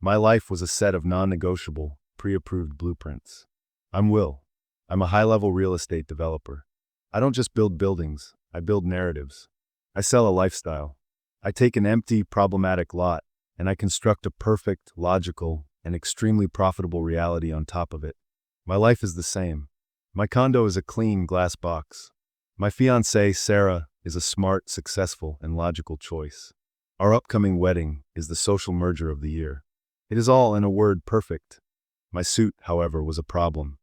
My life was a set of non-negotiable, pre-approved blueprints. I'm Will. I'm a high-level real estate developer. I don't just build buildings, I build narratives. I sell a lifestyle. I take an empty, problematic lot, and I construct a perfect, logical, and extremely profitable reality on top of it. My life is the same. My condo is a clean glass box. My fiancée, Sarah, is a smart, successful, and logical choice. Our upcoming wedding is the social merger of the year. It is all, in a word, perfect. My suit, however, was a problem.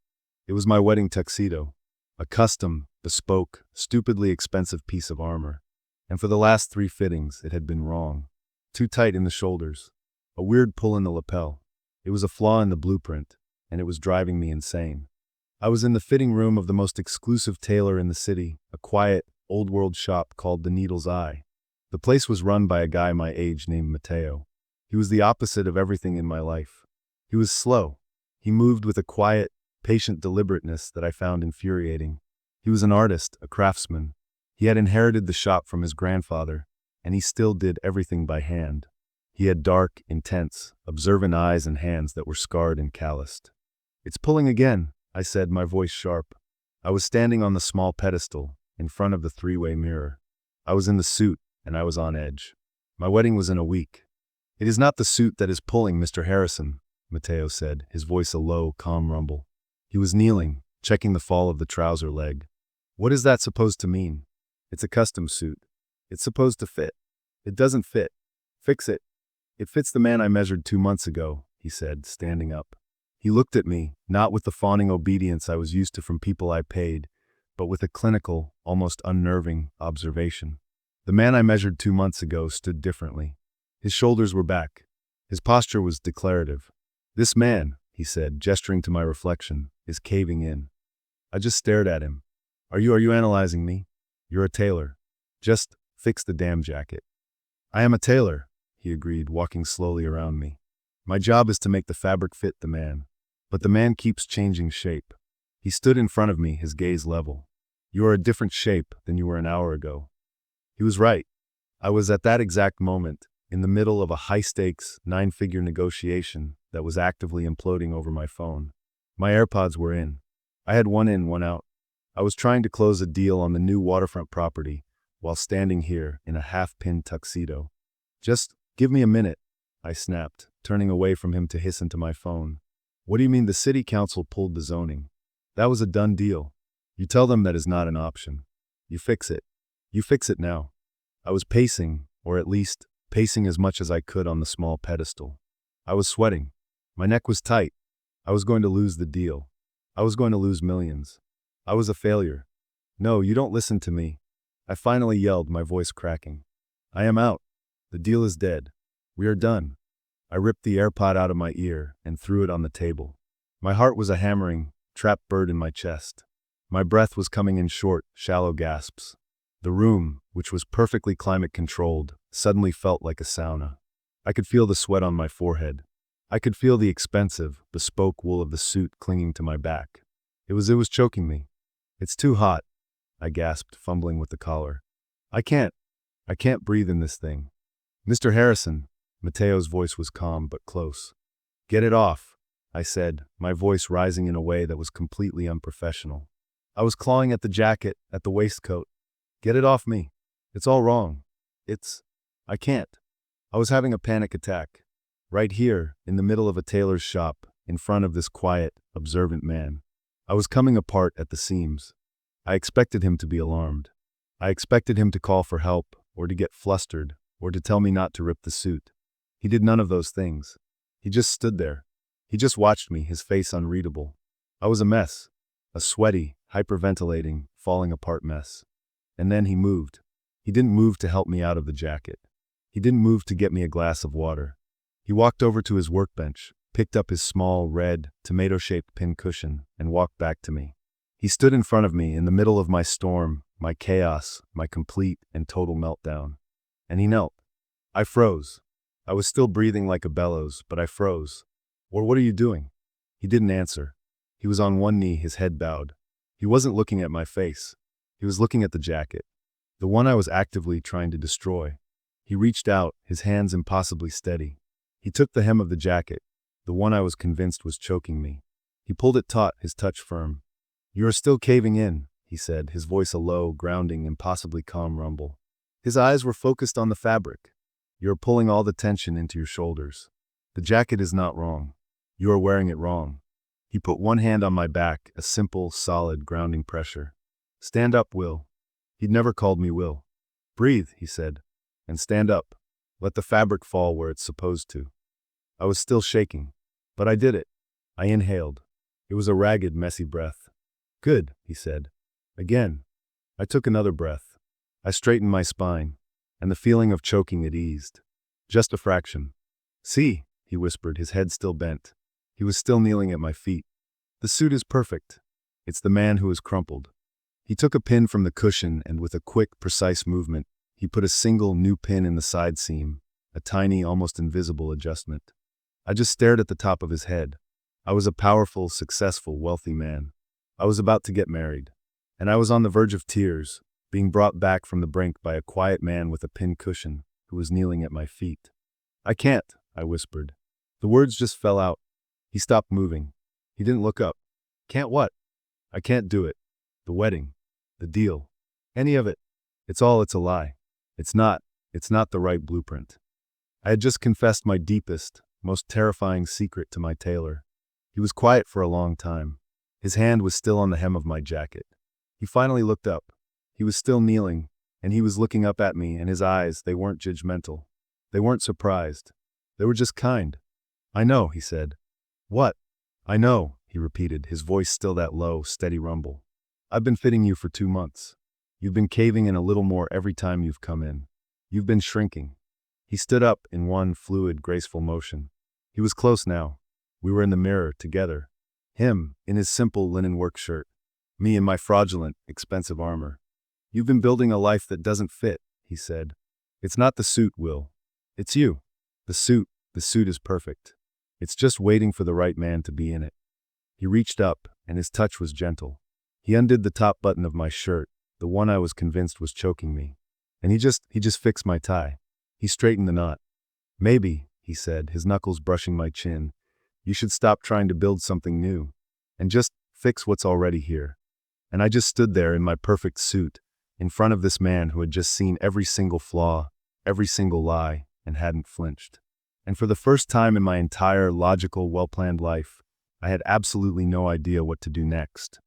It was my wedding tuxedo, a custom, bespoke, stupidly expensive piece of armor. And for the last 3 fittings, it had been wrong. Too tight in the shoulders. A weird pull in the lapel. It was a flaw in the blueprint, and it was driving me insane. I was in the fitting room of the most exclusive tailor in the city, a quiet, old-world shop called the Needle's Eye. The place was run by a guy my age named Matteo. He was the opposite of everything in my life. He was slow. He moved with a quiet, patient deliberateness that I found infuriating. He was an artist, a craftsman. He had inherited the shop from his grandfather, and he still did everything by hand. He had dark, intense, observant eyes and hands that were scarred and calloused. "It's pulling again," I said, my voice sharp. I was standing on the small pedestal, in front of the 3-way mirror. I was in the suit, and I was on edge. My wedding was in a week. "It is not the suit that is pulling, Mr. Harrison," Matteo said, his voice a low, calm rumble. He was kneeling, checking the fall of the trouser leg. "What is that supposed to mean?" "It's a custom suit. It's supposed to fit." "It doesn't fit. Fix it." "It fits the man I measured 2 months ago," he said, standing up. He looked at me, not with the fawning obedience I was used to from people I paid, but with a clinical, almost unnerving observation. The man I measured 2 months ago stood differently. His shoulders were back. His posture was declarative. "This man," he said, gesturing to my reflection, "is caving in." I just stared at him. Are you analyzing me? You're a tailor. Just fix the damn jacket." "I am a tailor," he agreed, walking slowly around me. "My job is to make the fabric fit the man. But the man keeps changing shape." He stood in front of me, his gaze level. "You are a different shape than you were an hour ago." He was right. I was at that exact moment, in the middle of a high-stakes, 9-figure negotiation that was actively imploding over my phone. My AirPods were in. I had one in, one out. I was trying to close a deal on the new waterfront property while standing here in a half-pinned tuxedo. "Just give me a minute," I snapped, turning away from him to hiss into my phone. "What do you mean the city council pulled the zoning? That was a done deal. You tell them that is not an option. You fix it. You fix it now." I was pacing, or at least pacing as much as I could on the small pedestal. I was sweating. My neck was tight. I was going to lose the deal. I was going to lose millions. I was a failure. "No, you don't listen to me," I finally yelled, my voice cracking. "I am out. The deal is dead. We are done." I ripped the AirPod out of my ear and threw it on the table. My heart was a hammering, trapped bird in my chest. My breath was coming in short, shallow gasps. The room, which was perfectly climate-controlled, suddenly felt like a sauna. I could feel the sweat on my forehead. I could feel the expensive, bespoke wool of the suit clinging to my back. It was choking me. "It's too hot," I gasped, fumbling with the collar. I can't breathe in this thing." "Mr. Harrison," Matteo's voice was calm but close. "Get it off," I said, my voice rising in a way that was completely unprofessional. I was clawing at the jacket, at the waistcoat. "Get it off me. It's all wrong. I can't." I was having a panic attack. Right here, in the middle of a tailor's shop, in front of this quiet, observant man. I was coming apart at the seams. I expected him to be alarmed. I expected him to call for help, or to get flustered, or to tell me not to rip the suit. He did none of those things. He just stood there. He just watched me, his face unreadable. I was a mess. A sweaty, hyperventilating, falling apart mess. And then he moved. He didn't move to help me out of the jacket. He didn't move to get me a glass of water. He walked over to his workbench, picked up his small, red, tomato-shaped pincushion, and walked back to me. He stood in front of me in the middle of my storm, my chaos, my complete and total meltdown. And he knelt. I froze. I was still breathing like a bellows, but I froze. "What are you doing?" He didn't answer. He was on one knee, his head bowed. He wasn't looking at my face. He was looking at the jacket, the one I was actively trying to destroy. He reached out, his hands impossibly steady. He took the hem of the jacket, the one I was convinced was choking me. He pulled it taut, his touch firm. "You are still caving in," he said, his voice a low, grounding, impossibly calm rumble. His eyes were focused on the fabric. "You are pulling all the tension into your shoulders. The jacket is not wrong. You are wearing it wrong." He put one hand on my back, a simple, solid, grounding pressure. "Stand up, Will." He'd never called me Will. "Breathe," he said, "and stand up. Let the fabric fall where it's supposed to." I was still shaking, but I did it. I inhaled. It was a ragged, messy breath. "Good," he said. Again. I took another breath. I straightened my spine, and the feeling of choking had eased. Just a fraction. "See," he whispered, his head still bent. He was still kneeling at my feet. "The suit is perfect. It's the man who is crumpled." He took a pin from the cushion and with a quick, precise movement, he put a single new pin in the side seam, a tiny, almost invisible adjustment. I just stared at the top of his head. I was a powerful, successful, wealthy man. I was about to get married. And I was on the verge of tears, being brought back from the brink by a quiet man with a pin cushion who was kneeling at my feet. "I can't," I whispered. The words just fell out. He stopped moving. He didn't look up. "Can't what?" "I can't do it. The wedding. The deal. Any of it. It's a lie. It's not the right blueprint." I had just confessed my deepest, most terrifying secret to my tailor. He was quiet for a long time. His hand was still on the hem of my jacket. He finally looked up. He was still kneeling, and he was looking up at me, and his eyes, they weren't judgmental. They weren't surprised. They were just kind. "I know," he said. "What?" "I know," he repeated, his voice still that low, steady rumble. "I've been fitting you for 2 months. You've been caving in a little more every time you've come in. You've been shrinking." He stood up in one fluid, graceful motion. He was close now. We were in the mirror, together. Him, in his simple linen work shirt. Me in my fraudulent, expensive armor. "You've been building a life that doesn't fit," he said. "It's not the suit, Will. It's you. The suit is perfect. It's just waiting for the right man to be in it." He reached up, and his touch was gentle. He undid the top button of my shirt, the one I was convinced was choking me. And he just fixed my tie. He straightened the knot. "Maybe," he said, his knuckles brushing my chin, "you should stop trying to build something new, and just fix what's already here." And I just stood there in my perfect suit, in front of this man who had just seen every single flaw, every single lie, and hadn't flinched. And for the first time in my entire logical, well-planned life, I had absolutely no idea what to do next.